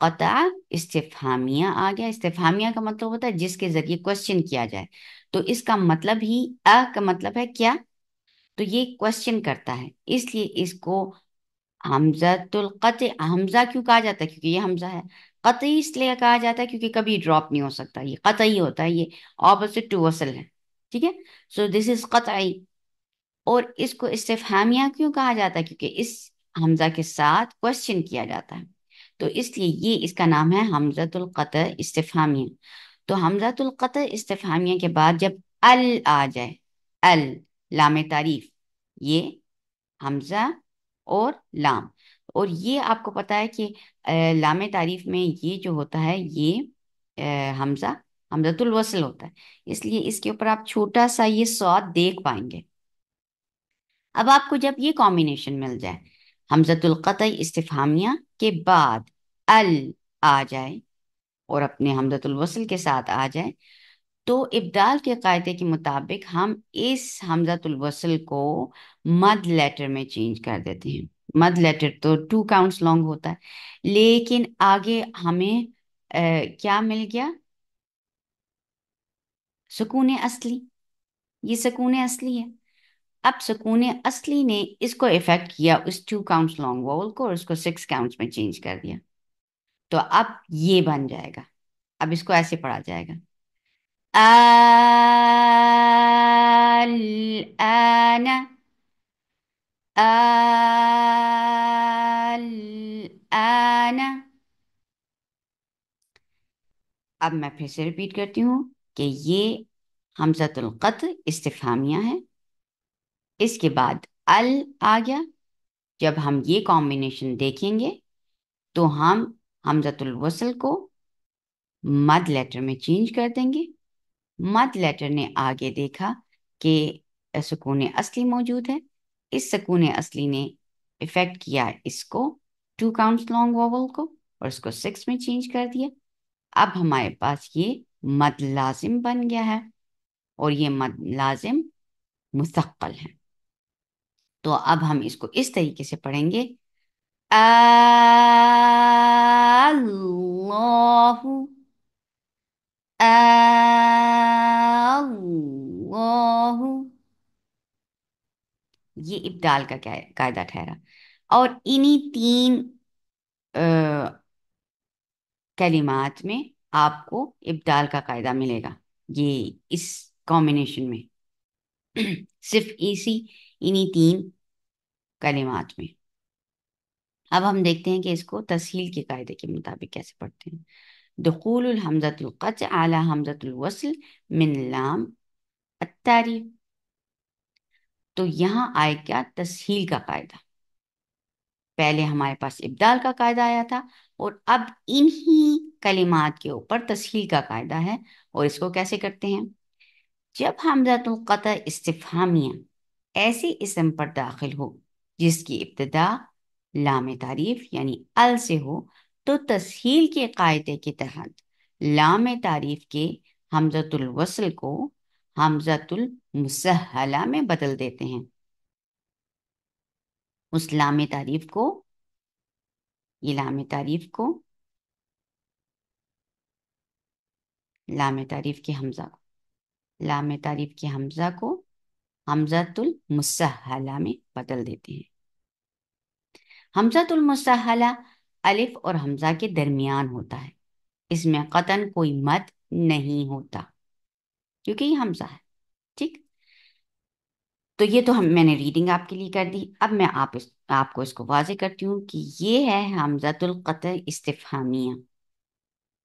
قطع استفہامیہ آ گیا. استفہامیہ کا مطلب ہوتا ہے جس کے ذریعے کوشچن کیا جائے. تو اس کا مطلب ہی کا مطلب ہے کیا؟ تو یہ کوشچن کرتا ہے، اس لیے اس کو حمزۃ القطع حمزہ کیوں کہا جاتا ہے؟ کیونکہ یہ حمزہ ہے. قطعی اس لیے کہا جاتا ہے کیونکہ کبھی ڈراپ نہیں ہو سکتا، یہ قطعی ہوتا ہے، یہ اپوزٹ ٹو وصل ہے. ٹھیک ہے، سو دس از قطعی. اور اس کو استفہامیہ کیوں کہا جاتا ہے؟ کیونکہ اس حمزہ کے ساتھ کوشچن کیا جاتا ہے، تو اس لیے یہ اس کا نام ہے حمزۃ القطع استفہامیہ. تو حمزۃ القطع استفہامیہ کے بعد جب ال آ جائے، ال لام تعریف، یہ حمزہ اور لام. اور یہ آپ کو پتا ہے کہ لام تعریف میں یہ جو ہوتا ہے یہ حمزہ حمزۃ الوصل ہوتا ہے، اس لیے اس کے اوپر آپ چھوٹا سا یہ صاد دیکھ پائیں گے. اب آپ کو جب یہ کمبینیشن مل جائے، حمزۃ القطع استفہامیہ کے بعد ال آ جائے اور اپنے حمزۃ الوصل کے ساتھ آ جائے، تو ابدال کے قاعدے کے مطابق ہم اس حمزۃ الوصل کو مد لیٹر میں چینج کر دیتے ہیں. مد لیٹر تو 2 کاؤنٹس لانگ ہوتا ہے، لیکن آگے ہمیں کیا مل گیا؟ سکون اصلی. یہ سکون اصلی ہے. اب سکون اصلی نے اس کو افیکٹ کیا، اس 2 کاؤنٹس لانگ وول کو، اور اس کو 6 کاؤنٹس میں چینج کر دیا. تو اب یہ بن جائے گا. اب اس کو ایسے پڑھا جائے گا، الآن الآن. اب میں پھر سے ریپیٹ کرتی ہوں کہ یہ حمزۃ القطع استفہامیہ ہے، اس کے بعد ال آ گیا. جب ہم یہ کمبینیشن دیکھیں گے تو ہم حمزۃ الوصل کو مد لیٹر میں چینج کر دیں گے. مد لیٹر نے آگے دیکھا کہ سکون اصلی موجود ہے، اس سکون اصلی نے افیکٹ کیا اس کو 2 کاؤنٹس لانگ واول کو، اور اس کو 6 میں چینج کر دیا. اب ہمارے پاس یہ مد لازم بن گیا ہے، اور یہ مد لازم مثقل ہے. تو اب ہم اس کو اس طریقے سے پڑھیں گے، اللہ اللہ. یہ ابدال کا قاعدہ ٹھہرا. اور انہی 3 کلمات میں آپ کو ابدال کا قاعدہ ملے گا، یہ اس کمبینیشن میں صرف انہی 3 کلمات میں. اب ہم دیکھتے ہیں کہ اس کو تسہیل کے قاعدے کے مطابق کیسے پڑھتے ہیں. دخول الحمزۃ القطع علی حمزۃ الوصل من لام التعریف. تو یہاں آئے کیا؟ تسہیل کا قاعدہ. پہلے ہمارے پاس ابدال کا قاعدہ آیا تھا، اور اب انہی کلمات کے اوپر تسہیل کا قاعدہ ہے. اور اس کو کیسے کرتے ہیں؟ جب حمزۃ القطع استفہامیہ ایسے اسم پر داخل ہو جس کی ابتدا لام تعریف یعنی ال سے ہو، تو تسہیل کے قاعدے کے تحت لام تعریف کے حمزۃ الوصل کو حمزۃ المسہلہ میں بدل دیتے ہیں. اس لام تعریف کو، یہ لام تعریف کو، لام تعریف کے حمزہ کو، لام تعریف کے حمزہ کو حمزۃ المسہلہ میں بدل دیتے ہیں. حمزۃ المسہلہ الف اور حمزہ کے درمیان ہوتا ہے، اس میں قطعاً کوئی مد نہیں ہوتا کیونکہ یہ حمزہ ہے. ٹھیک، تو یہ تو میں نے ریڈنگ آپ کے لیے کر دی. اب میں آپ کو اس کو واضح کرتی ہوں کہ یہ ہے حمزۃ القطع استفہامیہ.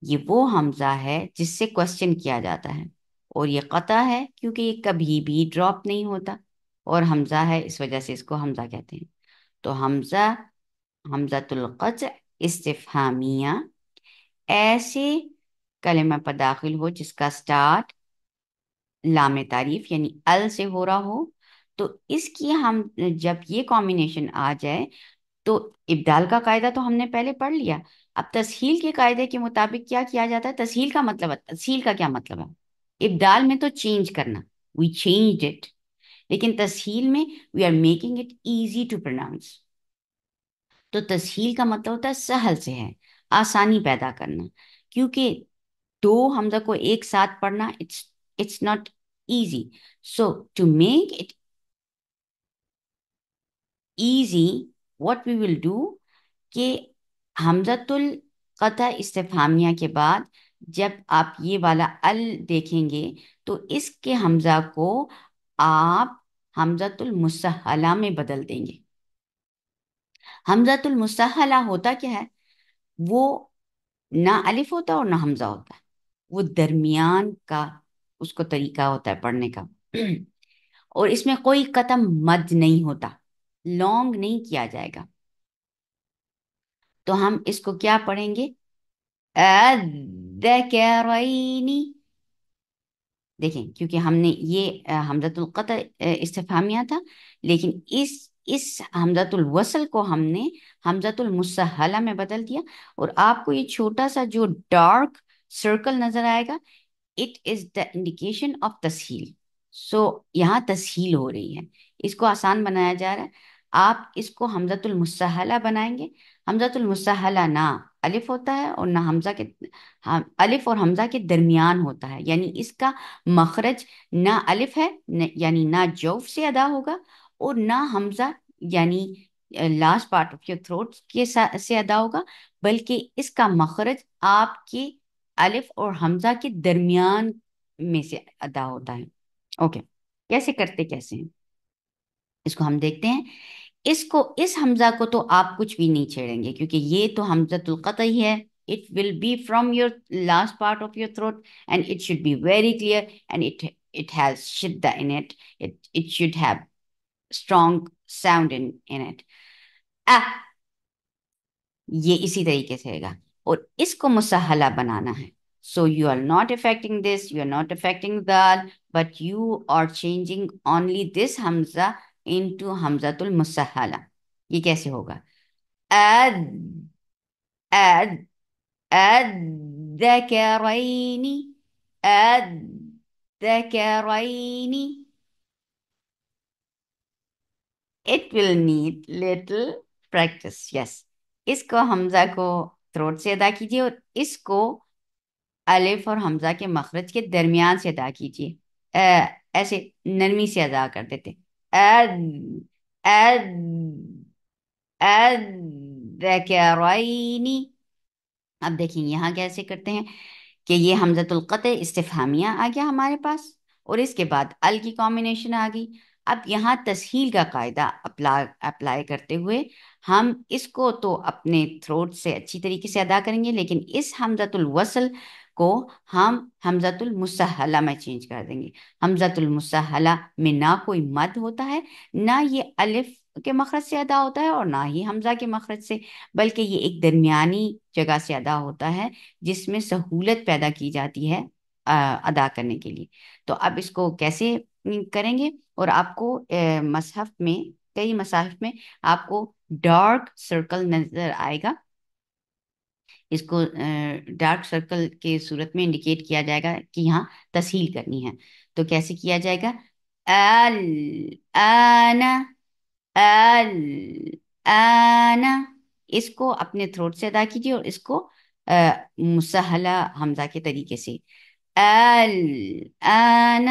یہ وہ حمزہ ہے جس سے کوشچن کیا جاتا ہے، اور یہ قطع ہے کیونکہ یہ کبھی بھی ڈراپ نہیں ہوتا، اور حمزہ ہے اس وجہ سے اس کو حمزہ کہتے ہیں. تو حمزۃ القطع استفہامیہ ایسے کلمہ پر داخل ہو جس کا سٹارٹ لام تعریف یعنی ال سے ہو رہا ہو. تو اس کی ہم جب یہ کمبینیشن آ جائے تو ابدال کا قاعدہ تو ہم نے پہلے پڑھ لیا. اب تسہیل کے قاعدے کے مطابق کیا کیا جاتا ہے؟ تسہیل کا مطلب ہے، تسہیل کا کیا مطلب ہے؟ ابدال میں تو چینج کرنا، وی چینج اٹ، لیکن تسہیل میں we are making it easy to pronounce. تو تسہیل کا مطلب ہوتا ہے سہل سے ہے. آسانی پیدا کرنا، کیونکہ دو حمزہ کو ایک ساتھ پڑھنا it's not easy. So to make it easy, what we will do کہ حمزۃ القطع استفہامیہ کے بعد جب آپ یہ والا ال دیکھیں گے تو اس کے حمزہ کو آپ حمزۃ المسہلہ میں بدل دیں گے. حمزۃ المسہلہ ہوتا کیا ہے؟ وہ نہ الف ہوتا اور نہ حمزہ ہوتا ہے، وہ درمیان کا اس کو طریقہ ہوتا ہے پڑھنے کا. اور اس میں کوئی قطع مد نہیں ہوتا، لانگ نہیں کیا جائے گا. تو ہم اس کو کیا پڑھیں گے؟ الذکرینی. دیکھیں کیونکہ ہم نے یہ حمزۃ القطع استفہامیہ تھا، لیکن اس حمزۃ الوصل کو ہم نے حمزۃ المسہلہ میں بدل دیا. اور آپ کو یہ چھوٹا سا جو ڈارک سرکل نظر آئے گا، it is the indication of تسہیل. سو یہاں تسہیل ہو رہی ہے، اس کو آسان بنایا جا رہا ہے. آپ اس کو حمزۃ المسہلہ بنائیں گے. حمزۃ المسہلہ نہ الف ہوتا ہے اور نہ حمزہ کے، الف اور حمزہ کے درمیان ہوتا ہے، یعنی اس کا مخرج نہ الف ہے، یعنی نہ جوف سے ادا ہوگا، اور نہ حمزہ یعنی last part of your throat کے سے ادا ہوگا، بلکہ اس کا مخرج آپ کے الف اور حمزہ کے درمیان میں سے ادا ہوتا ہے. اوکے، کیسے کرتے کیسے ہیں اس کو ہم دیکھتے ہیں. اس حمزہ کو تو آپ کچھ بھی نہیں چھیڑیں گے کیونکہ یہ تو حمزۃ القطع ہی ہے. It will be from your last part of your throat and it should be very clear and it has shidda in it. It should have strong sound in it. Ah, یہ اسی طریقے سے رہے گا اور اس کو مسہلہ بنانا ہے. So you are not affecting this, you are not affecting dal, but you are changing only this hamza into hamzatul المسہلہ. یہ کیسے ہوگا؟ اد اد الذکرین الذکرین. It will need little practice. Yes. اس کو حمزہ کو تھروٹ سے ادا کیجیے اور اس کو الف اور حمزہ کے مخرج کے درمیان سے ادا کیجیے. ایسے نرمی سے ادا کر دیتے. الذکرین. اب دیکھیں یہاں کیسے کرتے ہیں کہ یہ حمزۃ القطع استفہامیہ آ گیا ہمارے پاس اور اس کے بعد ال کی کامبینیشن آ گئی. اب یہاں تسہیل کا قاعدہ اپلائی کرتے ہوئے ہم اس کو تو اپنے تھروٹ سے اچھی طریقے سے ادا کریں گے، لیکن اس حمزۃ الوصل کو ہم حمزۃ المسہلہ میں چینج کر دیں گے. حمزۃ المسہلہ میں نہ کوئی مد ہوتا ہے، نہ یہ الف کے مخرج سے ادا ہوتا ہے اور نہ ہی حمزہ کے مخرج سے، بلکہ یہ ایک درمیانی جگہ سے ادا ہوتا ہے جس میں سہولت پیدا کی جاتی ہے ادا کرنے کے لیے. تو اب اس کو کیسے کریں گے؟ اور آپ کو مصحف میں، کئی مصاحف میں آپ کو ڈارک سرکل نظر آئے گا. اس کو ڈارک سرکل کے صورت میں انڈیکیٹ کیا جائے گا کہ یہاں تسہیل کرنی ہے. تو کیسے کیا جائے گا؟ الآن الآن. اس کو اپنے تھروٹ سے ادا کیجیے اور اس کو مسہلہ حمزہ کے طریقے سے. الآن.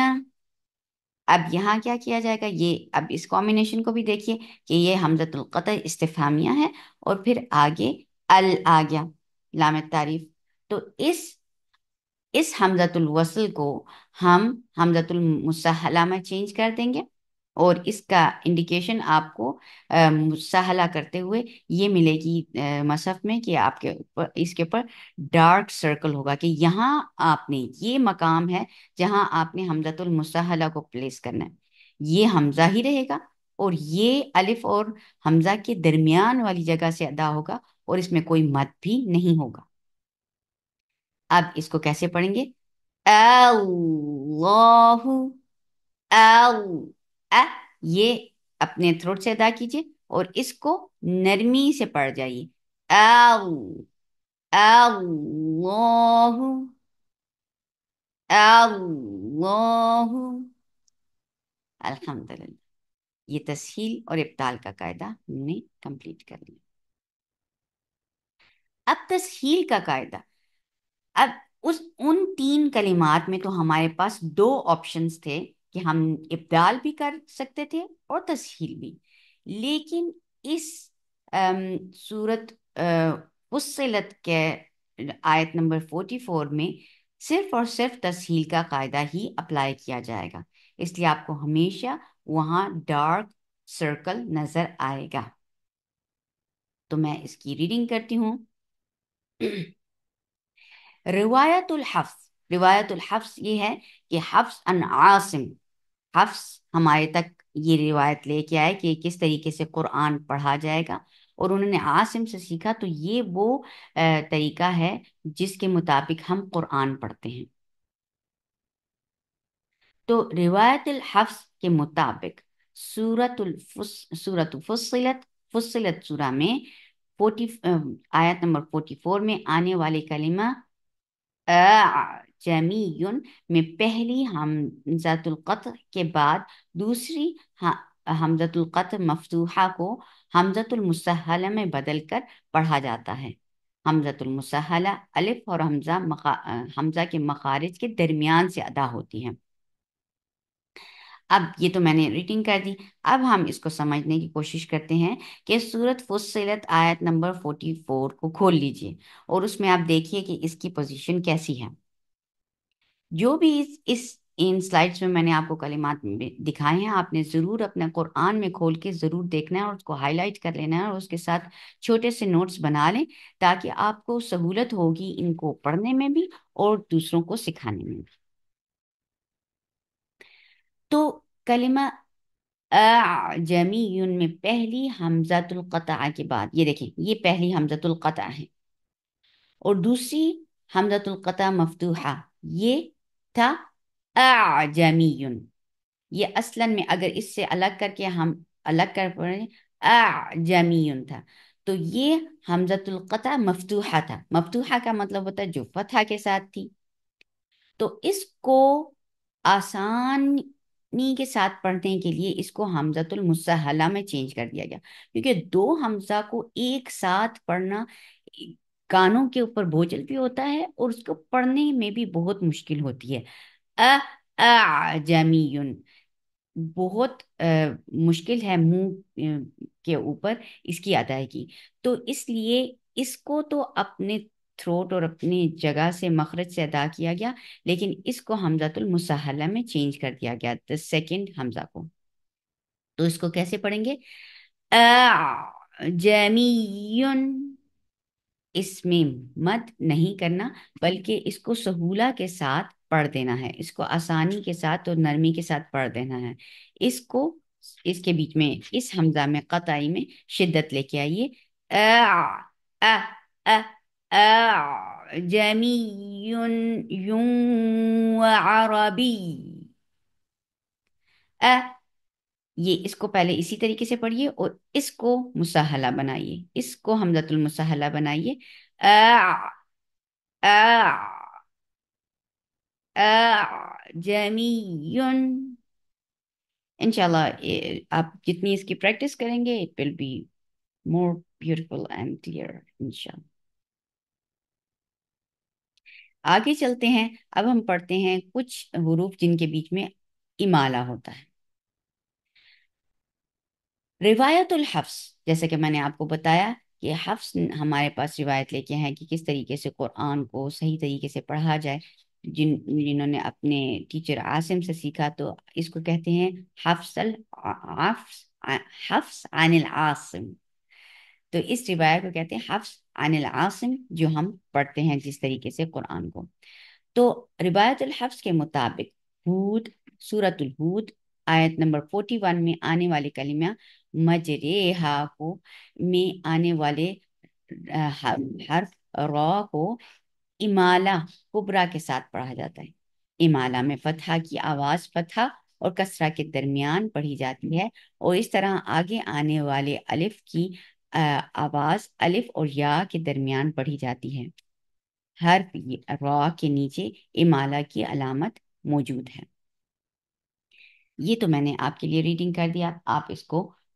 اب یہاں کیا کیا جائے گا؟ یہ اب اس کامبینیشن کو بھی دیکھیے کہ یہ حمزۃ القطع استفہامیہ ہے اور پھر آگے ال آ گیا، لام تعریف. تو اس حمزۃ الوصل کو ہم حمزۃ المسہلہ میں چینج کر دیں گے اور اس کا انڈیکیشن آپ کو مسہلہ کرتے ہوئے یہ ملے گی مصحف میں کہ آپ کے اوپر، اس کے اوپر ڈارک سرکل ہوگا کہ یہاں آپ نے، یہ مقام ہے جہاں آپ نے حمزۃ المسہلہ کو پلیس کرنا ہے. یہ حمزہ ہی رہے گا اور یہ الف اور حمزہ کے درمیان والی جگہ سے ادا ہوگا اور اس میں کوئی مد بھی نہیں ہوگا. اب اس کو کیسے پڑھیں گے؟ اللہ یہ اپنے تھروٹ سے ادا کیجیے اور اس کو نرمی سے پڑھ جائیے. اللہ اللہ. الحمدللہ، یہ تسہیل اور ابطال کا قاعدہ ہم نے کمپلیٹ کر لیا. اب تسہیل کا قاعدہ، اب ان تین کلمات میں تو ہمارے پاس دو آپشنز تھے کہ ہم ابدال بھی کر سکتے تھے اور تسہیل بھی، لیکن اس سورت فصلت کے آیت نمبر 44 میں صرف اور صرف تسہیل کا قاعدہ ہی اپلائی کیا جائے گا، اس لیے آپ کو ہمیشہ وہاں ڈارک سرکل نظر آئے گا۔ تو میں اس کی ریڈنگ کرتی ہوں۔ روایت الحفظ یہ ہے کہ حفظ ان عاصم، حفظ ہمارے تک یہ روایت لے کے آئے کہ کس طریقے سے قرآن پڑھا جائے گا، اور انہوں نے عاصم سے سیکھا، تو یہ وہ طریقہ ہے جس کے مطابق ہم قرآن پڑھتے ہیں۔ تو روایت الحفظ کے مطابق سورت فصلت سورہ میں 40 آیت نمبر 44 میں آنے والے کلمہ اعجمی میں پہلی حمزۃ القطع کے بعد دوسری حمزۃ القطع مفتوحہ کو حمزۃ المسہلہ میں بدل کر پڑھا جاتا ہے۔ حمزۃ المسہلہ الف اور حمزہ کے مخارج کے درمیان سے ادا ہوتی ہیں۔ اب یہ تو میں نے ریڈنگ کر دی، اب ہم اس کو سمجھنے کی کوشش کرتے ہیں کہ سورت فصلت آیت نمبر 44 کو کھول لیجئے اور اس میں آپ دیکھیے کہ اس کی پوزیشن کیسی ہے۔ جو بھی ان سلائڈز میں نے آپ کو کلمات دکھائے ہیں، آپ نے ضرور اپنے قرآن میں کھول کے ضرور دیکھنا ہے اور اس کو ہائی لائٹ کر لینا ہے اور اس کے ساتھ چھوٹے سے نوٹس بنا لیں تاکہ آپ کو سہولت ہوگی ان کو پڑھنے میں بھی اور دوسروں کو سکھانے میں بھی۔ تو کلمہ اعجمی میں پہلی حمزۃ القطع کے بعد یہ دیکھیں، یہ پہلی حمزۃ القطع ہے اور دوسری حمزۃ القطع مفتوحہ، یہ تھا اعجمی۔ یہ اصلاً میں اگر اس سے الگ کر کے ہم الگ کر پڑھیں اعجمی تھا، تو یہ حمزۃ القطع مفتوحہ تھا۔ مفتوحہ کا مطلب ہوتا ہے جو فتحہ کے ساتھ تھی، تو اس کو آسانی کے ساتھ پڑھنے کے لیے اس کو حمزۃ المسہلہ میں چینج کر دیا گیا، کیونکہ دو حمزہ کو ایک ساتھ پڑھنا کانوں کے اوپر بوجھل بھی ہوتا ہے اور اس کو پڑھنے میں بھی بہت مشکل ہوتی ہے۔ اعجمی بہت مشکل ہے منہ کے اوپر اس کی ادائیگی، تو اس لیے اس کو تو اپنے تھروٹ اور اپنی جگہ سے مخرج سے ادا کیا گیا، لیکن اس کو حمزۃ المسہلہ میں چینج کر دیا گیا، سیکنڈ حمزہ کو۔ تو اس کو کیسے پڑھیں گے؟ اعجمی، اس میں مد نہیں کرنا بلکہ اس کو سہولہ کے ساتھ پڑھ دینا ہے، اس کو آسانی کے ساتھ اور نرمی کے ساتھ پڑھ دینا ہے۔ اس کو اس کے بیچ میں اس حمزہ میں قطعی میں شدت لے کے آئیے۔ اعجمی وعربی، یہ اس کو پہلے اسی طریقے سے پڑھیے اور اس کو مسہلہ بنائیے، اس کو حمزۃ المسہلہ بنائیے۔ اعجمی، انشاءاللہ آپ جتنی اس کی پریکٹس کریں گے it will be more beautiful and clear انشاءاللہ۔ آگے چلتے ہیں، اب ہم پڑھتے ہیں کچھ حروف جن کے بیچ میں امالہ ہوتا ہے۔ روایت الحفظ، جیسے کہ میں نے آپ کو بتایا کہ حفظ ہمارے پاس روایت لے کے ہیں کہ کس طریقے سے قرآن کو صحیح طریقے سے پڑھا جائے، جنہوں نے اپنے ٹیچر عاصم سے سیکھا، تو اس کو کہتے ہیں حفظ عن العاصم۔ تو اس روایت کو کہتے ہیں حفظ عن العاصم، جو ہم پڑھتے ہیں جس طریقے سے قرآن کو۔ تو روایت الحفظ کے مطابق سورت الہود آیت نمبر 41 میں آنے والے کلمہ مجریہا کو میں آنے والے حرف را کو امالہ کبرا کے ساتھ پڑھا جاتا ہے۔ امالہ میں فتحہ کی آواز فتحہ اور کسرہ کے درمیان پڑھی جاتی ہے، اور اس طرح آگے آنے والے الف کی آواز الف اور یا کے درمیان پڑھی جاتی ہے۔ حرف را کے نیچے امالہ کی علامت موجود ہے۔ یہ تو میں نے آپ کے لیے ریڈنگ کر دیا، آپ اس کو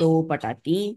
2/3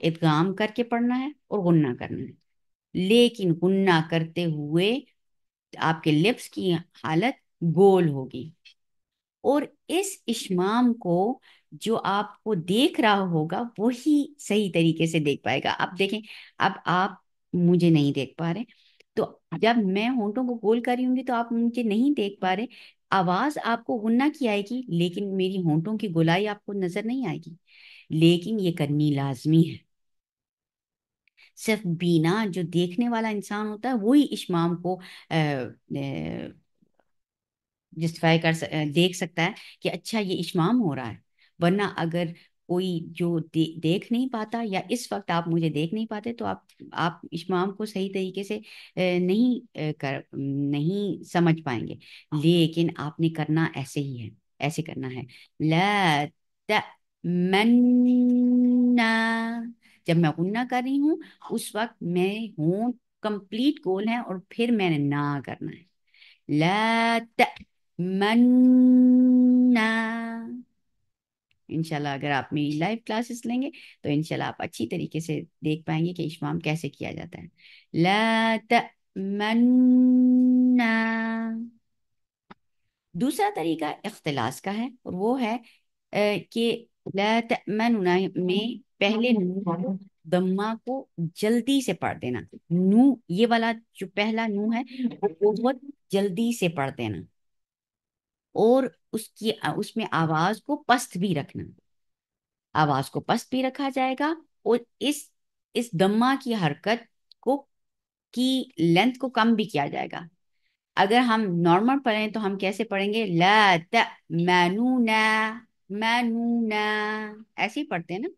ادغام کر کے پڑھنا ہے اور غنہ کرنا ہے، لیکن غنہ کرتے ہوئے آپ کے لپس کی حالت گول ہوگی، اور اس اشمام کو جو آپ کو دیکھ رہا ہوگا وہی صحیح طریقے سے دیکھ پائے گا۔ اب دیکھیں، اب آپ مجھے نہیں دیکھ پا رہے، تو جب میں ہونٹوں کو گول کر رہی ہوں گی تو آپ مجھے نہیں دیکھ پا رہے، آواز آپ کو غنہ کی آئے گی لیکن میری ہونٹوں کی گولائی آپ کو نظر نہیں آئے گی، لیکن یہ کرنی لازمی ہے۔ صرف بینا جو دیکھنے والا انسان ہوتا ہے وہی اشمام کو جسٹیفائی دیکھ سکتا ہے کہ اچھا یہ اشمام ہو رہا ہے، ورنہ اگر کوئی جو دیکھ نہیں پاتا، یا اس وقت آپ مجھے دیکھ نہیں پاتے، تو آپ اشمام کو صحیح طریقے سے نہیں سمجھ پائیں گے، لیکن آپ نے کرنا ایسے ہی ہے، ایسے کرنا ہے، لا تأمنا، جب میں غنہ کر رہی ہوں اس وقت میں ہوں کمپلیٹ گول ہے، اور پھر میں نے نہ کرنا ہے، لا تأمنا۔ انشاءاللہ اگر آپ میری لائیو کلاسز لیں گے تو انشاءاللہ آپ اچھی طریقے سے دیکھ پائیں گے کہ اشمام کیسے کیا جاتا ہے، لا تأمنا۔ دوسرا طریقہ اختلاس کا ہے، اور وہ ہے کہ لا تأمننا میں پہلے نون دمہ کو جلدی سے پڑھ دینا، نو یہ والا جو پہلا نو ہے وہ بہت جلدی سے پڑھ دینا، اور اس میں آواز کو پست بھی رکھنا، آواز کو پست بھی رکھا جائے گا، اور اس دمہ کی حرکت کو کی لینتھ کو کم بھی کیا جائے گا۔ اگر ہم نارمل پڑھیں تو ہم کیسے پڑھیں گے؟ لا تأمنونا، منونا، ایسے ہی پڑھتے ہیں نا،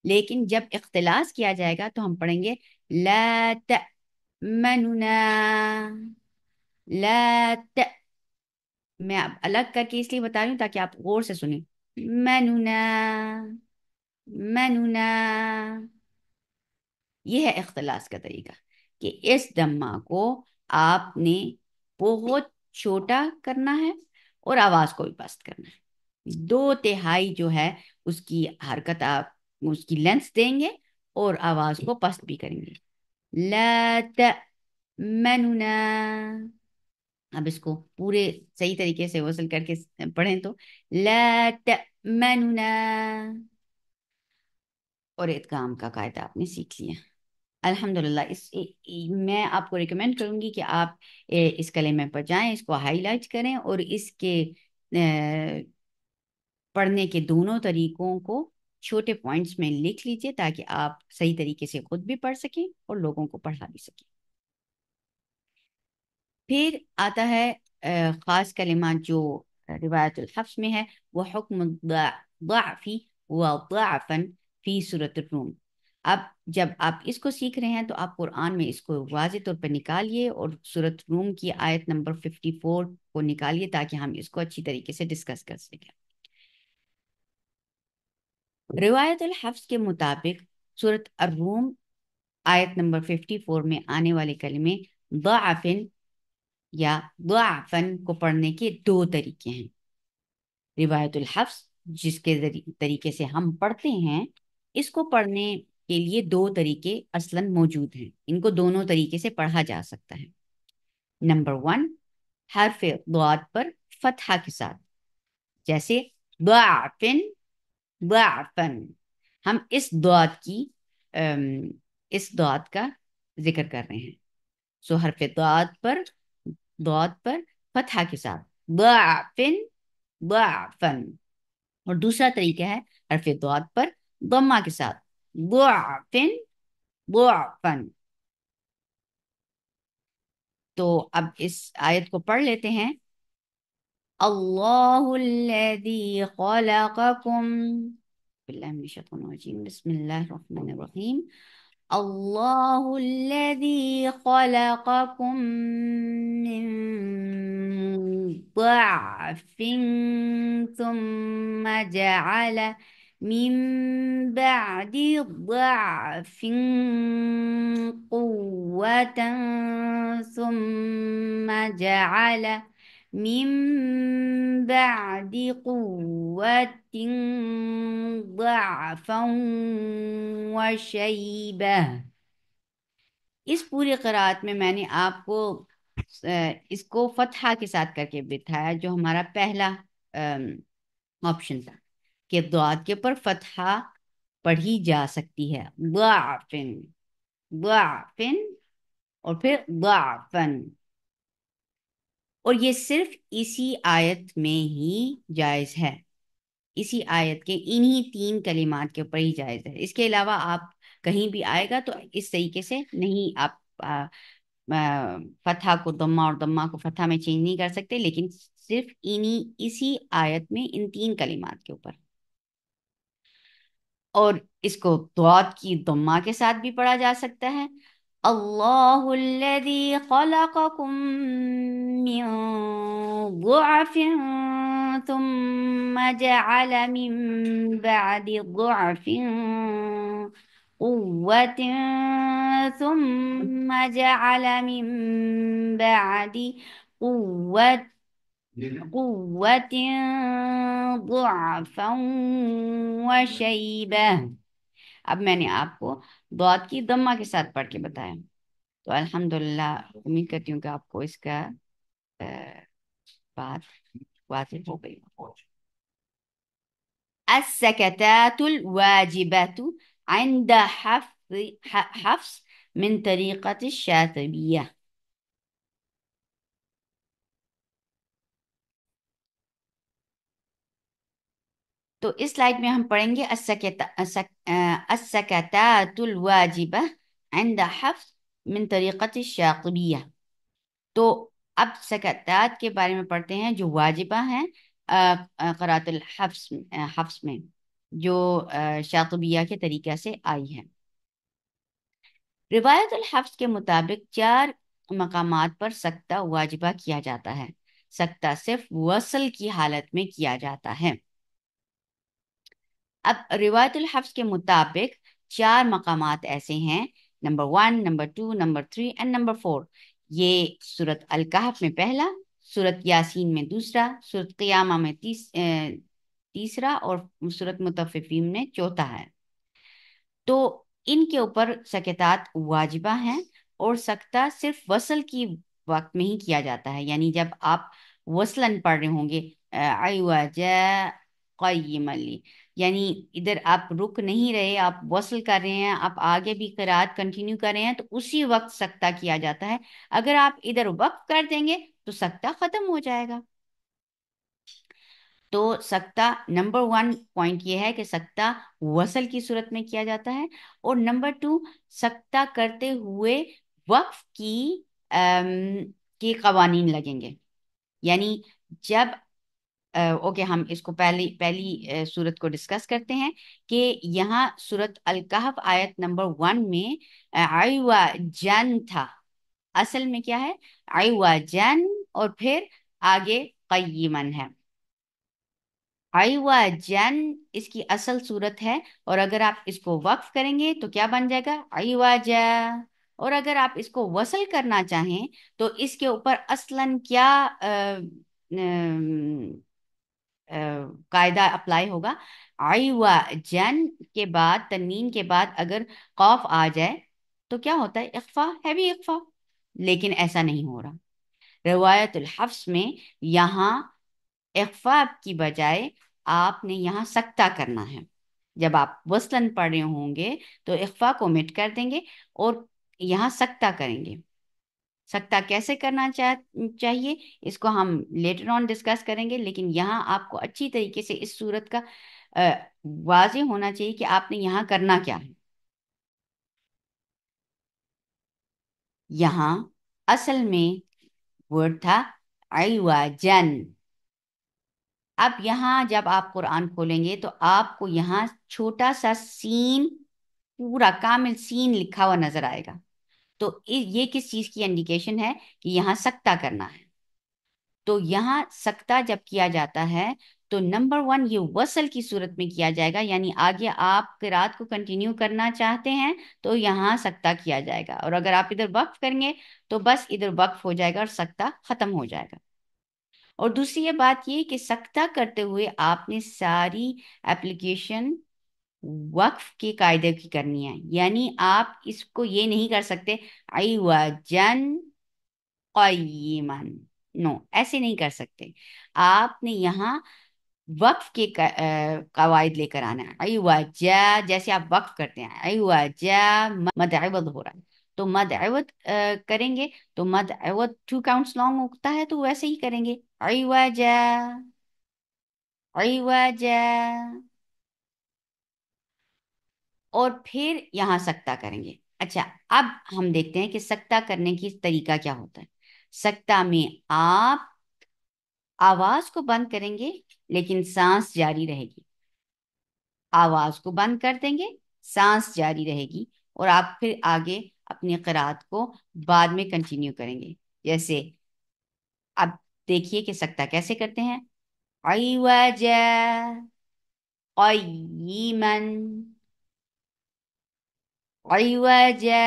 لیکن جب اختلاس کیا جائے گا تو ہم پڑھیں گے لا تأمنونا، لا ت، میں اب الگ کر کے اس لیے بتا رہی ہوں تاکہ آپ غور سے سنیں، منونا، منونا۔ یہ ہے اختلاس کا طریقہ، کہ اس دمہ کو آپ نے بہت چھوٹا کرنا ہے اور آواز کو بھی پست کرنا ہے، دو تہائی جو ہے اس کی حرکت آپ اس کی لینس دیں گے اور آواز کو پست بھی کریں گے، لا تأمننا۔ اب اس کو پورے صحیح طریقے سے وصل کر کے پڑھیں تو لا تأمننا، اور ادغام کا قاعدہ آپ نے سیکھ لیا الحمدللہ۔ میں آپ کو ریکمینڈ کروں گی کہ آپ اس کلمے پر جائیں، اس کو ہائی لائٹ کریں، اور اس کے پڑھنے کے دونوں طریقوں کو چھوٹے پوائنٹس میں لکھ لیجئے تاکہ آپ صحیح طریقے سے خود بھی پڑھ سکیں اور لوگوں کو پڑھا بھی سکیں۔ پھر آتا ہے خاص کلمات جو روایت الحفظ میں ہے، وہ حکم ضعفی و ضعفا فی سورۃ الروم۔ اب جب آپ اس کو سیکھ رہے ہیں تو آپ قرآن میں اس کو واضح طور پر نکالیے، اور سورۃ روم کی آیت نمبر 54 کو نکالیے تاکہ ہم اس کو اچھی طریقے سے ڈسکس کر سکیں۔ روایت الحفظ کے مطابق سورۃ الروم آیت نمبر 54 میں آنے والے کلمے ضعفن یا ضعفن کو پڑھنے کے دو طریقے ہیں۔ روایت الحفظ جس کے طریقے سے ہم پڑھتے ہیں، اس کو پڑھنے کے لیے دو طریقے اصلاً موجود ہیں، ان کو دونوں طریقے سے پڑھا جا سکتا ہے۔ نمبر 1، حرف ضاد پر فتحہ کے ساتھ، جیسے ضعفن، ضعفن، ہم اس ضاد کا ذکر کر رہے ہیں، سو حرف ضاد پر فتحہ کے ساتھ ضعفن، ضعفن۔ اور دوسرا طریقہ ہے حرف ضاد پر ضمہ کے ساتھ ضعفن، ضعفن۔ تو اب اس آیت کو پڑھ لیتے ہیں۔ اللہ الذی خلقکم، باللہ من الشیطان الرجیم، بسم اللہ الرحمن الرحیم، اللہ الذی خلقکم من ضعف ثم جعل من بعد ضعف قوة ثم جعل من بعد قوة ضعفا وشيبة. اس پوری قرآت میں میں نے آپ کو اس کو فتحہ کے ساتھ کر کے بتایا، جو ہمارا پہلا آپشن تھا کہ ضاد کے اوپر فتحہ پڑھی جا سکتی ہے، ضعفن، ضعفن اور پھر ضعفن، اور یہ صرف اسی آیت میں ہی جائز ہے، اسی آیت کے انہی 3 کلمات کے اوپر ہی جائز ہے۔ اس کے علاوہ آپ کہیں بھی آئے گا تو اس طریقے سے نہیں، آپ فتحہ کو ضمہ اور ضمہ کو فتحہ میں چینج نہیں کر سکتے، لیکن صرف اسی آیت میں ان 3 کلمات کے اوپر۔ اور اس کو ضاد کی ضمہ کے ساتھ بھی پڑھا جا سکتا ہے، اللہ الذی خلقکم من ضعف ثم جعل من بعد ضعف قوة ثم جعل من بعد قوة قوة ضعفا وشيبة۔ اب میں نے آپ کو ضاد کی ضمہ کے ساتھ پڑھ کے بتایا، تو الحمدللہ امید کرتی ہوں کہ آپ کو اس کا بات واضح ہو گئی۔ السكتات الواجبة عند حفص من طریقة الشاطبیہ۔ تو اس سلائیڈ میں ہم پڑھیں گے السكتات الواجبة عند حفص من طریقة الشاطبیہ۔ تو اب سکتات کے بارے میں پڑھتے ہیں جو واجبہ ہیں قرات حفص میں، جو شاطبیہ کے طریقہ سے آئی ہے۔ روایت الحفص کے مطابق 4 مقامات پر سکتہ واجبہ کیا جاتا ہے۔ سکتہ صرف وصل کی حالت میں کیا جاتا ہے۔ اب روایت الحفص کے مطابق 4 مقامات ایسے ہیں، number 1، number 2، number 3 and number 4۔ یہ سورت الکہف میں پہلا، سورت یاسین میں دوسرا، سورت قیامہ میں تیسرا اور سورت مطففین میں چوتھا ہے۔ تو ان کے اوپر سکتات واجبہ ہیں، اور سکتہ صرف وصل کی وقت میں ہی کیا جاتا ہے، یعنی جب آپ وصلاً پڑھ رہے ہوں گے عوجا قیما لی، یعنی ادھر آپ رک نہیں رہے، آپ وصل کر رہے ہیں، آپ آگے بھی قرات کنٹینیو کر رہے ہیں، تو اسی وقت سکتہ کیا جاتا ہے۔ اگر آپ ادھر وقف کر دیں گے تو سکتہ ختم ہو جائے گا۔ تو سکتہ نمبر 1 پوائنٹ یہ ہے کہ سکتہ وصل کی صورت میں کیا جاتا ہے، اور نمبر 2 سکتہ کرتے ہوئے وقف کی قوانین لگیں گے، یعنی جب اوکے ہم اس کو پہلی سورت کو ڈسکس کرتے ہیں کہ یہاں سورت الکہف آیت نمبر 1 میں عیوا جن تھا، اصل میں کیا ہے؟ عیوا جن، اور پھر آگے قیمن ہے۔ عیوا جن اس کی اصل صورت ہے، اور اگر آپ اس کو وقف کریں گے تو کیا بن جائے گا؟ عیوا جا۔ اور اگر آپ اس کو وصل کرنا چاہیں تو اس کے اوپر اصلاً کیا قاعدہ اپلائی ہوگا؟ عیوا جن کے بعد، تنوین کے بعد اگر قاف آ جائے تو کیا ہوتا ہے؟ اخفا، ہیوی اخفا، لیکن ایسا نہیں ہو رہا۔ روایت الحفص میں یہاں اخفا کی بجائے آپ نے یہاں سکتہ کرنا ہے۔ جب آپ وصلاً پڑھ رہے ہوں گے تو اخفا کو مٹ کر دیں گے اور یہاں سکتہ کریں گے۔ سکتہ کیسے کرنا چاہیے اس کو ہم لیٹر آن ڈسکس کریں گے، لیکن یہاں آپ کو اچھی طریقے سے اس صورت کا واضح ہونا چاہیے کہ آپ نے یہاں کرنا کیا ہے۔ یہاں اصل میں ورڈ تھا عیوا جن۔ اب یہاں جب آپ قرآن کھولیں گے تو آپ کو یہاں چھوٹا سا سین، پورا کامل سین لکھا ہوا نظر آئے گا، تو یہ کس چیز کی انڈیکیشن ہے؟ کہ یہاں سکتہ کرنا ہے۔ تو یہاں سکتہ جب کیا جاتا ہے تو نمبر 1 یہ وصل کی صورت میں کیا جائے گا، یعنی آگے آپ قرات کو کنٹینیو کرنا چاہتے ہیں تو یہاں سکتہ کیا جائے گا، اور اگر آپ ادھر وقف کریں گے تو بس ادھر وقف ہو جائے گا اور سکتہ ختم ہو جائے گا۔ اور دوسری یہ بات یہ کہ سکتہ کرتے ہوئے آپ نے ساری اپلیکیشن وقف کے قاعدے کی کرنی ہے، یعنی آپ اس کو یہ نہیں کر سکتے عوجن قیمن، نو ایسے نہیں کر سکتے. آپ نے یہاں وقف کے قواعد لے کر آنا ہے. عوجا جیسے آپ وقف کرتے ہیں، عوجا مد عوض ہو رہا ہے تو مد عوض کریں گے، تو مد عوض 2 counts لانگ ہوتا ہے تو ویسے ہی کریں گے عوجا عوجا. اور پھر یہاں سکتہ کریں گے. اچھا، اب ہم دیکھتے ہیں کہ سکتہ کرنے کی طریقہ کیا ہوتا ہے. سکتہ میں آپ آواز کو بند کریں گے لیکن سانس جاری رہے گی. آواز کو بند کر دیں گے، سانس جاری رہے گی، اور آپ پھر آگے اپنی قرات کو بعد میں کنٹینیو کریں گے. جیسے اب دیکھیے کہ سکتہ کیسے کرتے ہیں. عوجا قیما عوجا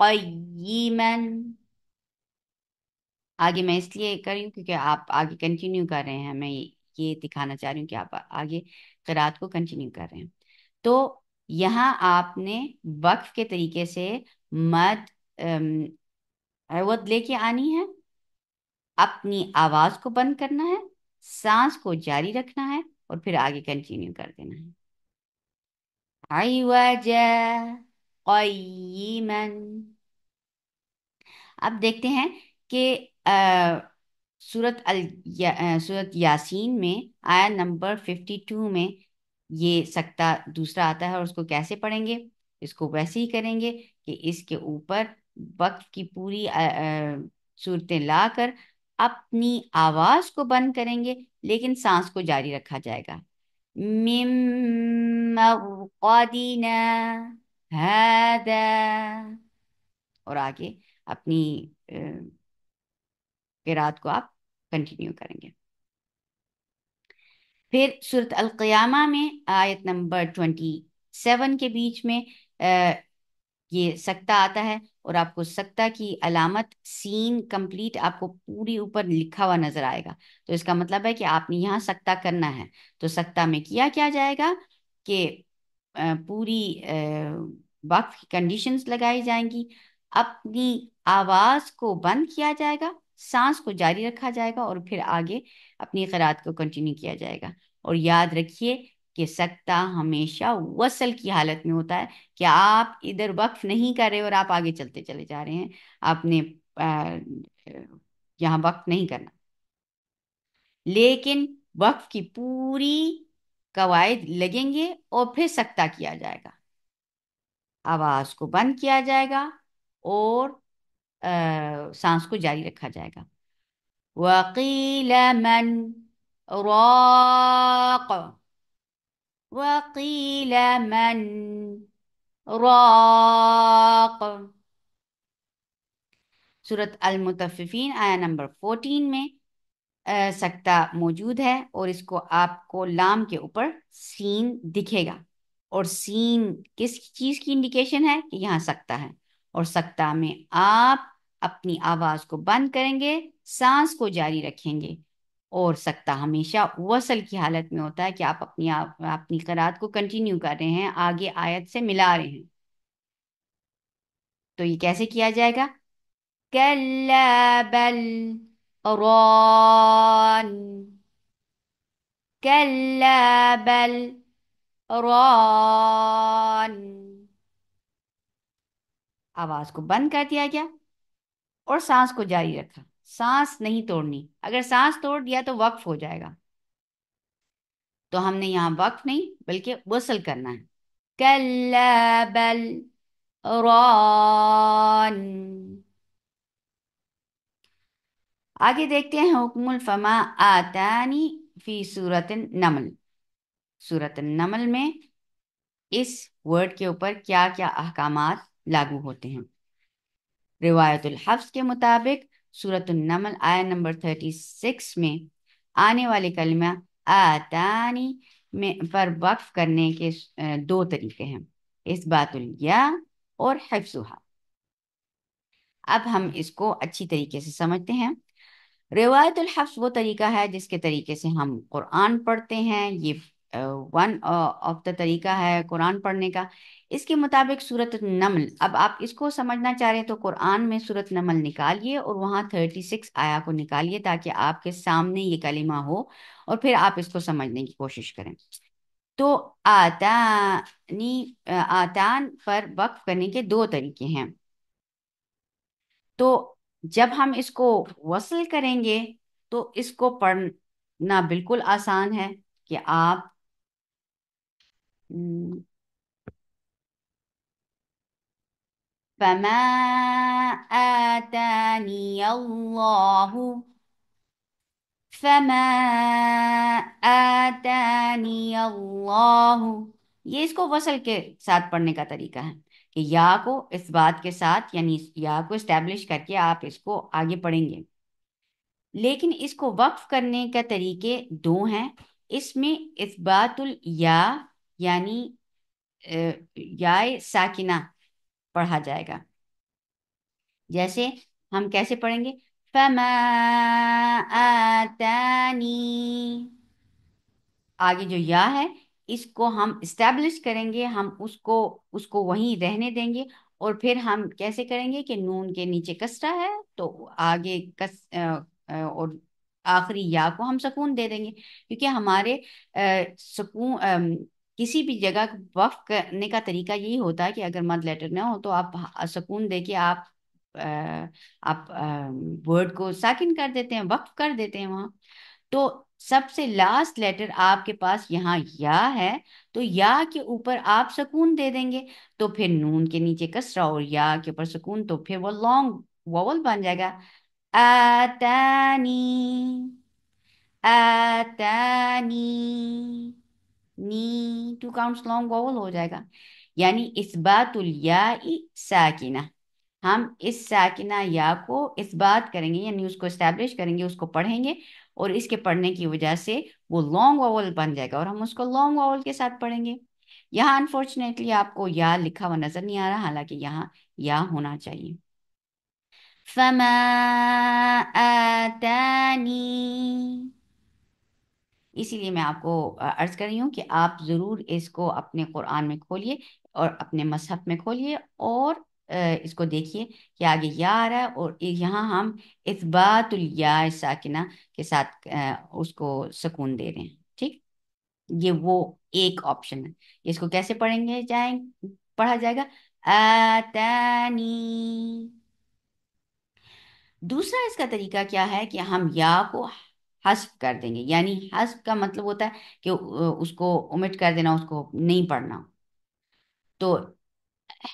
قیما. آگے میں اس لیے کر رہی ہوں کیونکہ آپ آگے کنٹینیو کر رہے ہیں، میں یہ دکھانا چاہ رہی ہوں کہ آپ آگے قرات کو کنٹینیو کر رہے ہیں. تو یہاں آپ نے وقف کے طریقے سے مد عوض لے کے آنی ہے، اپنی آواز کو بند کرنا ہے، سانس کو جاری رکھنا ہے، اور پھر آگے کنٹینیو کر دینا ہے. عوجا قیما. اب دیکھتے ہیں کہ سورت یاسین میں آیت نمبر 52 میں یہ سکتہ دوسرا آتا ہے، اور اس کو کیسے پڑھیں گے. اس کو ویسے ہی کریں گے کہ اس کے اوپر وقف کی پوری صورتیں لا کر اپنی آواز کو بند کریں گے لیکن سانس کو جاری رکھا جائے گا. مم مرقدنا هذا، اور آگے اپنی قرات کو آپ کنٹینیو کریں گے. پھر سورت القیامہ میں آیت نمبر 27 کے بیچ میں یہ سکتہ آتا ہے، اور آپ کو سکتہ کی علامت سین کمپلیٹ آپ کو پوری اوپر لکھا ہوا نظر آئے گا. تو اس کا مطلب ہے کہ آپ نے یہاں سکتہ کرنا ہے. تو سکتہ میں کیا جائے گا کہ پوری وقف کی کنڈیشنز لگائی جائیں گی، اپنی آواز کو بند کیا جائے گا، سانس کو جاری رکھا جائے گا، اور پھر آگے اپنی قرات کو کنٹینیو کیا جائے گا. اور یاد رکھیے کہ سکتہ ہمیشہ وصل کی حالت میں ہوتا ہے، کہ آپ ادھر وقف نہیں کر رہے اور آپ آگے چلتے چلے جا رہے ہیں. آپ نے یہاں وقف نہیں کرنا، لیکن وقف کی پوری قواعد لگیں گے اور پھر سکتہ کیا جائے گا. آواز کو بند کیا جائے گا اور سانس کو جاری رکھا جائے گا. وَقِيلَ مَنْ رَاقَ وَقِيلَ مَنْ راق. سورت المطففین آیا نمبر 14 میں سکتہ موجود ہے، اور اس کو آپ کو لام کے اوپر سین دکھے گا، اور سین کس چیز کی انڈیکیشن ہے کہ یہاں سکتہ ہے. اور سکتہ میں آپ اپنی آواز کو بند کریں گے، سانس کو جاری رکھیں گے، اور سکتہ ہمیشہ وصل کی حالت میں ہوتا ہے کہ آپ اپنی قرات کو کنٹینیو کر رہے ہیں، آگے آیت سے ملا رہے ہیں. تو یہ کیسے کیا جائے گا. کلا بل ران کلا بل ران. آواز کو بند کر دیا گیا اور سانس کو جاری رکھا. سانس نہیں توڑنی، اگر سانس توڑ دیا تو وقف ہو جائے گا. تو ہم نے یہاں وقف نہیں بلکہ وصل کرنا ہے. کلا بل ران. آگے دیکھتے ہیں حکم الفما آتانی فی سورت النمل. سورت النمل میں اس ورڈ کے اوپر کیا کیا احکامات لاگو ہوتے ہیں. روایت الحفظ کے مطابق سورت النمل آیا نمبر 36 میں آنے والے کلمہ آتانی میں پر وقف کرنے کے 2 طریقے ہیں، اثبات الیا اور حفظها. اب ہم اس کو اچھی طریقے سے سمجھتے ہیں. روایت الحفظ وہ طریقہ ہے جس کے طریقے سے ہم قرآن پڑھتے ہیں، یہ ون آف دا طریقہ ہے قرآن پڑھنے کا۔ اس کے مطابق سورۃ النمل، اب آپ اس کو سمجھنا چاہ رہے ہیں تو قرآن میں سورۃ نمل نکالیے اور وہاں 36 آیا کو نکالیے تاکہ آپ کے سامنے یہ کلمہ ہو اور پھر آپ اس کو سمجھنے کی کوشش کریں۔ تو آتانی آتان پر وقف کرنے کے دو طریقے ہیں۔ تو جب ہم اس کو وصل کریں گے تو اس کو پڑھنا بالکل آسان ہے کہ آپ فما آتانی اللہ، فما آتانی اللہ، یہ اس کو وصل کے ساتھ پڑھنے کا طریقہ ہے کہ یا کو اس بات کے ساتھ، یعنی یا کو اسٹیبلش کر کے آپ اس کو آگے پڑھیں گے۔ لیکن اس کو وقف کرنے کا طریقے دو ہیں۔ اس میں اثبات الیا، یعنی یا ساکنہ پڑھا جائے گا۔ جیسے ہم کیسے پڑھیں گے؟ فما آتانی، آگے جو یا ہے اس کو ہم اسٹیبلش کریں گے، ہم اس کو وہیں رہنے دیں گے، اور پھر ہم کیسے کریں گے کہ نون کے نیچے کسرہ ہے تو آگے اور آخری یا کو ہم سکون دے دیں گے، کیونکہ ہمارے سکون کسی بھی جگہ وقف کرنے کا طریقہ یہی ہوتا ہے کہ اگر مد لیٹر نہ ہو تو آپ سکون دے کے آپ ورڈ کو ساکن کر دیتے ہیں، وقف کر دیتے ہیں وہاں۔ تو سب سے لاسٹ لیٹر آپ کے پاس یہاں یا ہے تو یا کے اوپر آپ سکون دے دیں گے، تو پھر نون کے نیچے کسرہ اور یا کے اوپر سکون، تو پھر وہ لانگ واول بن جائے گا، آتانی، آتانی، نی، 2 کاؤنٹس لانگ واول ہو جائے گا، یعنی اثبات الیاء ساکنہ۔ ہم اس ساکنہ یا کو اس بات کریں گے، یعنی اس کو اسٹیبلش کریں گے، اس کو پڑھیں گے، اور اس کے پڑھنے کی وجہ سے وہ لانگ واول بن جائے گا اور ہم اس کو لانگ واول کے ساتھ پڑھیں گے۔ یہاں انفارچونیٹلی آپ کو یا لکھا ہوا نظر نہیں آ رہا، حالانکہ یہاں یا ہونا چاہیے۔ فما آتانی، اسی لیے میں آپ کو عرض کر رہی ہوں کہ آپ ضرور اس کو اپنے قرآن میں کھولیے اور اپنے مصحف میں کھولیے اور اس کو دیکھیے کہ آگے یا آ رہا ہے، اور یہاں ہم اثبات الیاء ساکنہ کے ساتھ اس کو سکون دے رہے ہیں، ٹھیک؟ یہ وہ ایک آپشن ہے۔ اس کو کیسے پڑھا جائے گا؟ آتانی۔ دوسرا اس کا طریقہ کیا ہے کہ ہم یا کو حذف کر دیں گے، یعنی حذف کا مطلب ہوتا ہے کہ اس کو omit کر دینا، اس کو نہیں پڑھنا۔ تو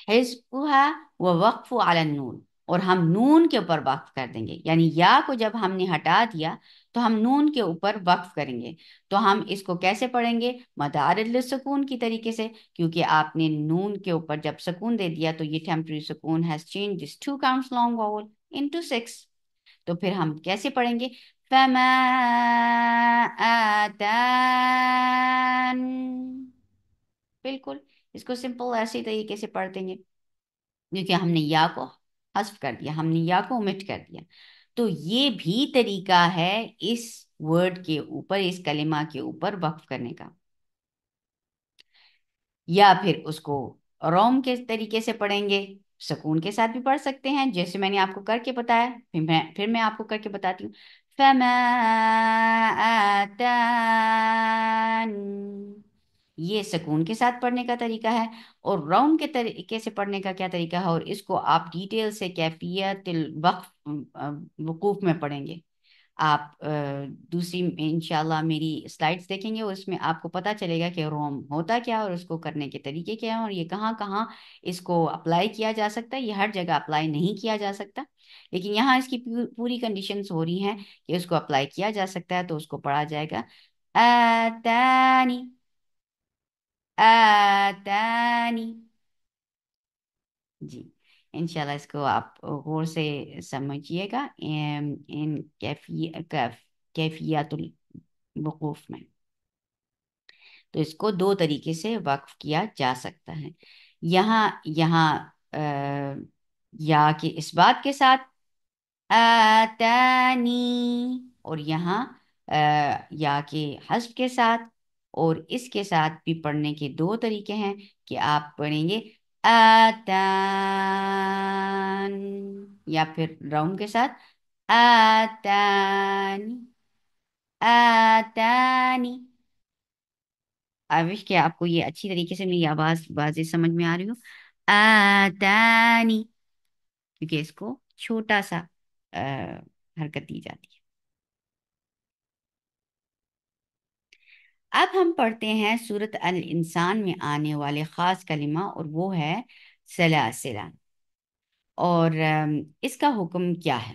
حذفها ووقف على النون، اور ہم نون کے اوپر وقف کر دیں گے، یعنی یا کو جب ہم نے ہٹا دیا تو ہم نون کے اوپر وقف کریں گے۔ تو ہم اس کو کیسے پڑھیں گے؟ مدار للسکون کی طریقے سے، کیونکہ آپ نے نون کے اوپر جب سکون دے دیا تو یہ ٹیمپرری سکون has changed this 2 counts long vowel into 6۔ تو پھر ہم کیسے پڑھیں گے؟ فما آتان، بالکل اس کو سمپل ایسے طریقے سے پڑھ دیں گے، کیونکہ ہم نے یا کو حذف کر دیا، ہم نے یا کو omit کر دیا۔ تو یہ بھی طریقہ ہے اس ورڈ کے اوپر، اس کلمہ کے اوپر وقف کرنے کا۔ یا پھر اس کو روم کے طریقے سے پڑھیں گے، سکون کے ساتھ بھی پڑھ سکتے ہیں، جیسے میں نے آپ کو کر کے بتایا، پھر میں آپ کو کر کے بتاتی ہوں۔ فما آتان، یہ سکون کے ساتھ پڑھنے کا طریقہ ہے، اور روم کے طریقے سے پڑھنے کا کیا طریقہ ہے، اور اس کو آپ ڈیٹیل سے کیفیت الوقف وقوف میں پڑھیں گے۔ آپ دوسری انشاءاللہ میری سلائڈز دیکھیں گے، اور اس میں آپ کو پتا چلے گا کہ روم ہوتا کیا اور اس کو کرنے کے طریقے کیا ہیں، اور یہ کہاں کہاں اس کو اپلائی کیا جا سکتا ہے۔ یہ ہر جگہ اپلائی نہیں کیا جا سکتا، لیکن یہاں اس کی پوری کنڈیشنز ہو رہی ہیں کہ اس کو اپلائی کیا جا سکتا ہے، تو اس کو پڑھا جائے گا آتانی، آتانی۔ جی انشاءاللہ اس کو آپ غور سے سمجھیے گا ان کیفیات الوقوف میں۔ تو اس کو دو طریقے سے وقف کیا جا سکتا ہے۔ یہاں یا کہ اس بات کے ساتھ آتانی، اور یہاں یا کے حذف کے ساتھ اور اس کے ساتھ بھی پڑھنے کے دو طریقے ہیں کہ آپ پڑھیں گے آتان، یا پھر راؤنڈ کے ساتھ آتانی، آتانی۔ آوش کہ آپ کو یہ اچھی طریقے سے میری آواز واضح سمجھ میں آ رہی ہو، آتانی، کیونکہ اس کو چھوٹا سا حرکت دی جاتی ہے۔ اب ہم پڑھتے ہیں سورت الانسان میں آنے والے خاص کلمہ، اور وہ ہے سلاسلہ، اور اس کا حکم کیا ہے؟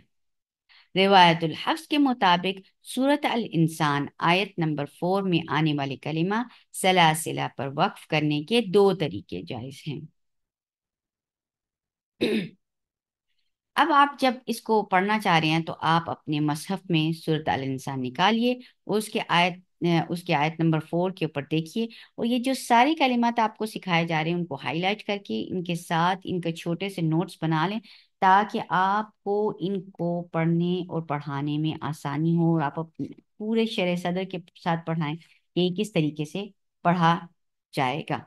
روایت الحفظ کے مطابق سورت الانسان آیت نمبر 4 میں آنے والے کلمہ سلاسلہ پر وقف کرنے کے دو طریقے جائز ہیں۔ اب آپ جب اس کو پڑھنا چاہ رہے ہیں تو آپ اپنے مصحف میں سورۃ الانسان نکالیے، اس کے آیت نمبر 4 کے اوپر دیکھیے، اور یہ جو ساری کلمات آپ کو سکھائے جا رہے ہیں ان کو ہائی لائٹ کر کے ان کے ساتھ ان کے چھوٹے سے نوٹس بنا لیں، تاکہ آپ کو ان کو پڑھنے اور پڑھانے میں آسانی ہو، اور آپ اپنے پورے شرح صدر کے ساتھ پڑھائیں کہ یہ کس طریقے سے پڑھا جائے گا۔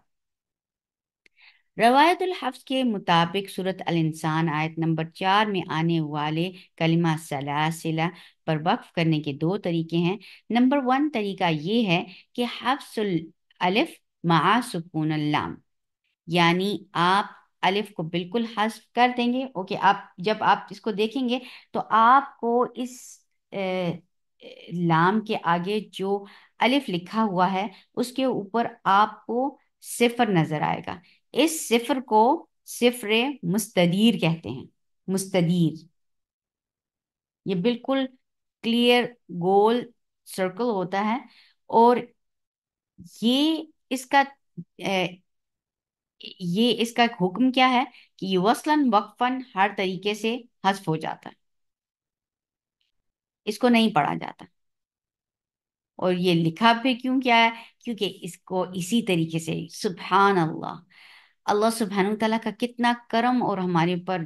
روایت الحفظ کے مطابق سورت الانسان آیت نمبر 4 میں آنے والے کلمہ سلاسلہ پر وقف کرنے کے دو طریقے ہیں۔ نمبر 1 طریقہ یہ ہے کہ حفظ الالف مع سکون اللام، یعنی آپ الف کو بالکل حذف کر دیں گے۔ اوکے، آپ جب آپ اس کو دیکھیں گے تو آپ کو اس لام کے آگے جو الف لکھا ہوا ہے اس کے اوپر آپ کو صفر نظر آئے گا۔ اس صفر کو صفر مستدیر کہتے ہیں۔ مستدیر یہ بالکل کلیئر گول سرکل ہوتا ہے، اور یہ اس کا حکم کیا ہے کہ یہ وصلاً وقفاً ہر طریقے سے حذف ہو جاتا ہے، اس کو نہیں پڑھا جاتا۔ اور یہ لکھا پہ کیوں کیا ہے؟ کیونکہ اس کو اسی طریقے سے سبحان اللہ، اللہ سبحانہ تعالیٰ کا کتنا کرم اور ہمارے اوپر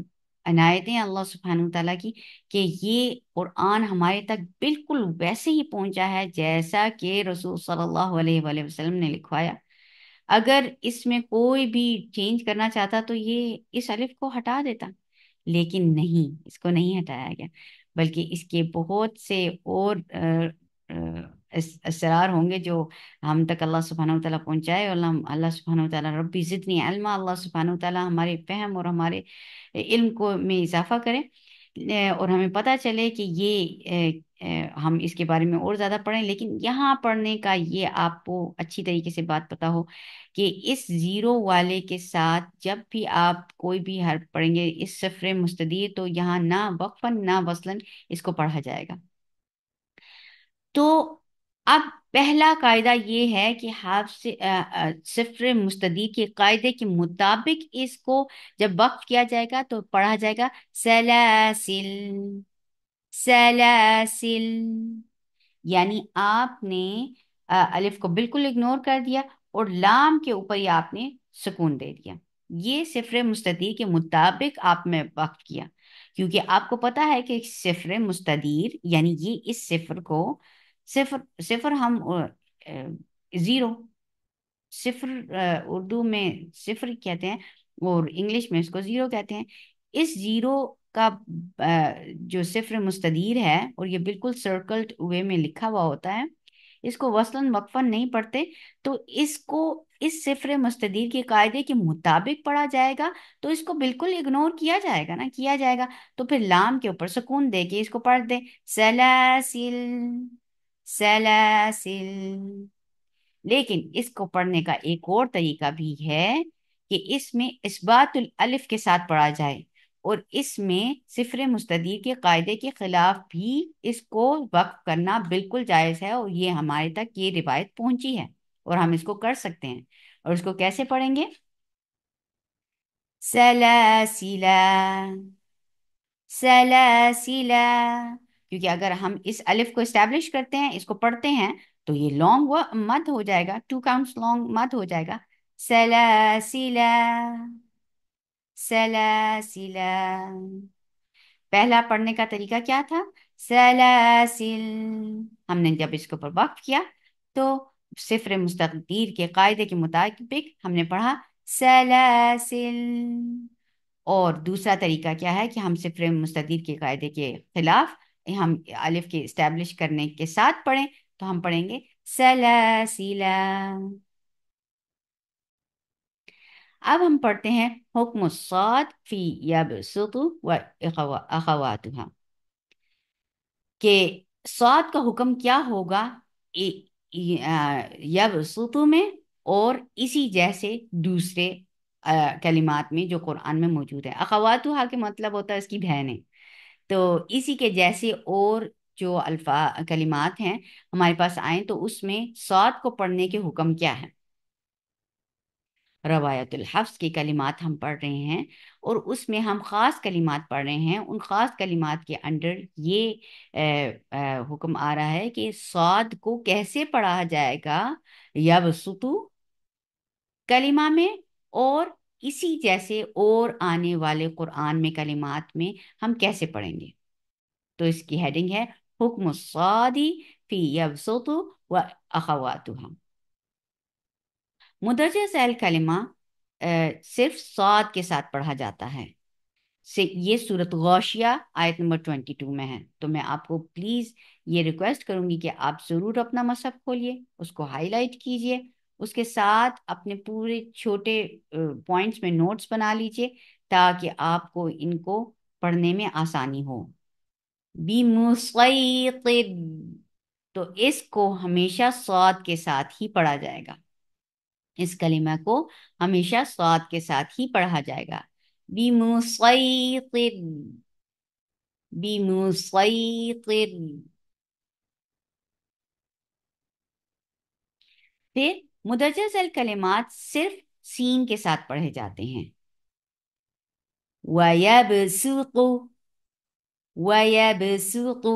عنایتیں اللہ سبحانہ تعالیٰ کی، کہ یہ قرآن ہمارے تک بالکل ویسے ہی پہنچا ہے جیسا کہ رسول صلی اللہ علیہ وآلہ وسلم نے لکھوایا۔ اگر اس میں کوئی بھی چینج کرنا چاہتا تو یہ اس الف کو ہٹا دیتا، لیکن نہیں، اس کو نہیں ہٹایا گیا، بلکہ اس کے بہت سے اور اسرار ہوں گے جو ہم تک اللہ سبحانہ وتعالیٰ پہنچائے۔ اور اللہ سبحانہ وتعالیٰ ربی زدنی علما، اللہ سبحانہ وتعالیٰ ہمارے فہم اور ہمارے علم کو میں اضافہ کرے، اور ہمیں پتہ چلے کہ یہ ہم اس کے بارے میں اور زیادہ پڑھیں۔ لیکن یہاں پڑھنے کا یہ آپ کو اچھی طریقے سے بات پتہ ہو کہ اس زیرو والے کے ساتھ جب بھی آپ کوئی بھی حرف پڑھیں گے اس صفر مستدیر، تو یہاں نہ وقفاً نہ وصلاً اس کو پڑھا جائے گا۔ تو اب پہلا قاعدہ یہ ہے کہ حرف صفر مستدیر کے قاعدے کے مطابق اس کو جب وقف کیا جائے گا تو پڑھا جائے گا سلاسل، سلاسل، یعنی آپ نے الف کو بالکل اگنور کر دیا اور لام کے اوپر ہی آپ نے سکون دے دیا۔ یہ صفر مستدیر کے مطابق آپ نے وقف کیا، کیونکہ آپ کو پتا ہے کہ صفر مستدیر یعنی یہ اس صفر کو صفر ہم زیرو، صفر اردو میں صفر کہتے ہیں اور انگلش میں اس کو زیرو کہتے ہیں۔ اس زیرو کا جو صفر مستدیر ہے اور یہ بالکل سرکلڈ وے میں لکھا ہوا ہوتا ہے، اس کو وصلاً وقفاً نہیں پڑھتے، تو اس کو اس صفر مستدیر کے قاعدے کے مطابق پڑھا جائے گا، تو اس کو بالکل اگنور کیا جائے گا نا، کیا جائے گا تو پھر لام کے اوپر سکون دے کے اس کو پڑھ دیں سلاسل، سلاسل۔ لیکن اس کو پڑھنے کا ایک اور طریقہ بھی ہے کہ اس میں اثبات الالف کے ساتھ پڑھا جائے، اور اس میں صفر مستدیر کے قاعدے کے خلاف بھی اس کو وقف کرنا بالکل جائز ہے، اور یہ ہمارے تک یہ روایت پہنچی ہے اور ہم اس کو کر سکتے ہیں۔ اور اس کو کیسے پڑھیں گے؟ سلاسلہ، سلاسلہ، کیونکہ اگر ہم اس الف کو اسٹیبلش کرتے ہیں، اس کو پڑھتے ہیں، تو یہ لانگ مد ہو جائے گا، 2 counts لانگ مد ہو جائے گا، سلاسلہ، سلاسلہ۔ پہلا پڑھنے کا طریقہ کیا تھا؟ سلاسل. ہم نے جب اس کے اوپر وقف کیا تو صفر مستقدیر کے قاعدے کے مطابق ہم نے پڑھا سلاسل. اور دوسرا طریقہ کیا ہے کہ ہم صفر مستدیر کے قاعدے کے خلاف ہم الف کے اسٹیبلش کرنے کے ساتھ پڑھیں تو ہم پڑھیں گے سلاسلا. اب ہم پڑھتے ہیں حکم الصاد فی یبسط و اخواتها کہ صاد کا حکم کیا ہوگا یبسط میں اور اسی جیسے دوسرے کلمات میں جو قرآن میں موجود ہے. اخواتها کے مطلب ہوتا ہے اس کی بہنیں. تو اسی کے جیسے اور جو کلمات ہیں ہمارے پاس آئیں تو اس میں صاد کو پڑھنے کے حکم کیا ہے؟ روایت الحفظ کی کلمات ہم پڑھ رہے ہیں اور اس میں ہم خاص کلمات پڑھ رہے ہیں. ان خاص کلمات کے انڈر یہ حکم آ رہا ہے کہ صاد کو کیسے پڑھا جائے گا یبسطو کلمہ میں اور اسی جیسے اور آنے والے قرآن میں کلمات میں ہم کیسے پڑھیں گے. تو اس کی ہیڈنگ ہے حکم الصادی فی یبسط و اخواتها. مدرجہ ذیل کلمہ صرف صاد کے ساتھ پڑھا جاتا ہے. یہ سورت غاشیہ آیت نمبر 22 میں ہے. تو میں آپ کو پلیز یہ ریکویسٹ کروں گی کہ آپ ضرور اپنا مصحف کھولیے, اس کو ہائی لائٹ کیجئے, اس کے ساتھ اپنے پورے چھوٹے پوائنٹس میں نوٹس بنا لیجئے تاکہ آپ کو ان کو پڑھنے میں آسانی ہو. بِمُصَيْطِرٍ تو اس کو ہمیشہ صاد کے ساتھ ہی پڑھا جائے گا. اس کلمہ کو ہمیشہ صاد کے ساتھ ہی پڑھا جائے گا. بِمُصَيْطِرٍ بِمُصَيْطِرٍ. پھر مدرجہ ذیل کلمات صرف سین کے ساتھ پڑھے جاتے ہیں. وَيَبْسُطُ وَيَبْسُطُ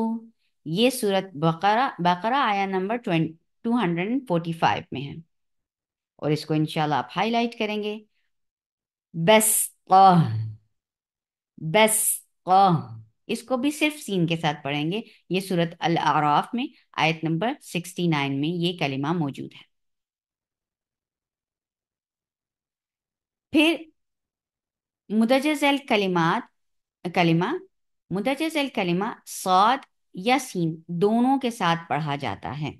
یہ سورت بقرہ آیا نمبر 245 میں ہے اور اس کو انشاءاللہ آپ ہائی لائٹ کریں گے. بس بس اس کو بھی صرف سین کے ساتھ پڑھیں گے. یہ سورت الاعراف میں آیت نمبر 69 میں یہ کلمہ موجود ہے. پھر مدرجہ ذیل کلمہ مدرجہ ذیل کلمہ صاد یا سین دونوں کے ساتھ پڑھا جاتا ہے.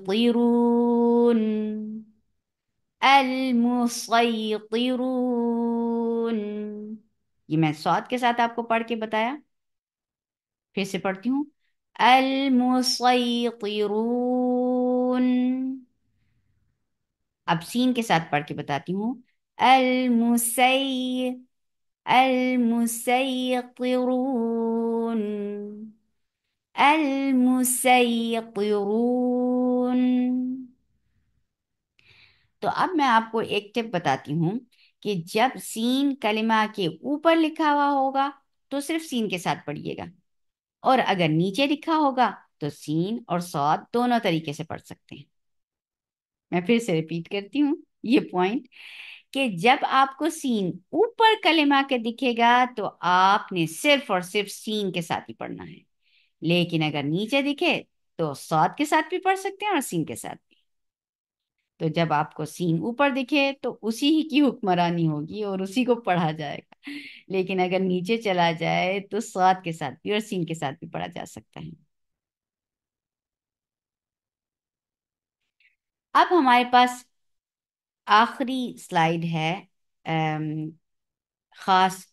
المسيطرون المسيطرون. یہ میں صاد کے ساتھ آپ کو پڑھ کے بتایا, پھر سے پڑھتی ہوں. المسيطرون. اب سین کے ساتھ پڑھ کے بتاتی ہوں. المسيطرون المسيطرون. تو اب میں آپ کو ایک ٹپ بتاتی ہوں کہ جب سین کلمہ کے اوپر لکھا ہوا ہوگا تو صرف سین کے ساتھ پڑھیے گا, اور اگر نیچے لکھا ہوگا تو سین اور صاد دونوں طریقے سے پڑھ سکتے ہیں. میں پھر سے ریپیٹ کرتی ہوں یہ پوائنٹ کہ جب آپ کو سین اوپر کلمہ کے دکھے گا تو آپ نے صرف اور صرف سین کے ساتھ ہی پڑھنا ہے, لیکن اگر نیچے دکھے تو صاد کے ساتھ بھی پڑھ سکتے ہیں اور سین کے ساتھ بھی. تو جب آپ کو سین اوپر دکھے تو اسی ہی کی حکمرانی ہوگی اور اسی کو پڑھا جائے گا, لیکن اگر نیچے چلا جائے تو صاد کے ساتھ بھی اور سین کے ساتھ بھی پڑھا جا سکتا ہے. اب ہمارے پاس آخری سلائیڈ ہے خاص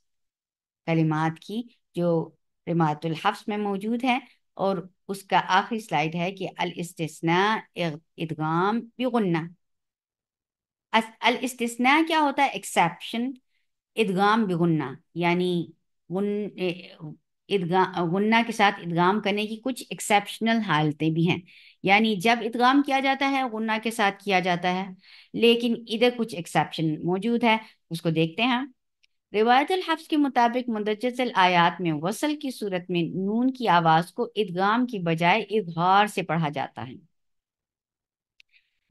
کلمات کی جو رمات الحفظ میں موجود ہے, اور اس کا آخری سلائیڈ ہے کہ الاستثناء ادغام بغنہ. الاستثناء کیا ہوتا ہے؟ ایکسیپشن. ادغام بغنہ یعنی غنہ کے ساتھ ادغام کرنے کی کچھ ایکسیپشنل حالتیں بھی ہیں. یعنی جب ادغام کیا جاتا ہے غنہ کے ساتھ کیا جاتا ہے, لیکن ادھر کچھ ایکسیپشن موجود ہے, اس کو دیکھتے ہیں. روایت الحفظ کے مطابق مندرجہ ذیل آیات میں وصل کی صورت میں نون کی آواز کو ادغام کی بجائے اظہار سے پڑھا جاتا ہے.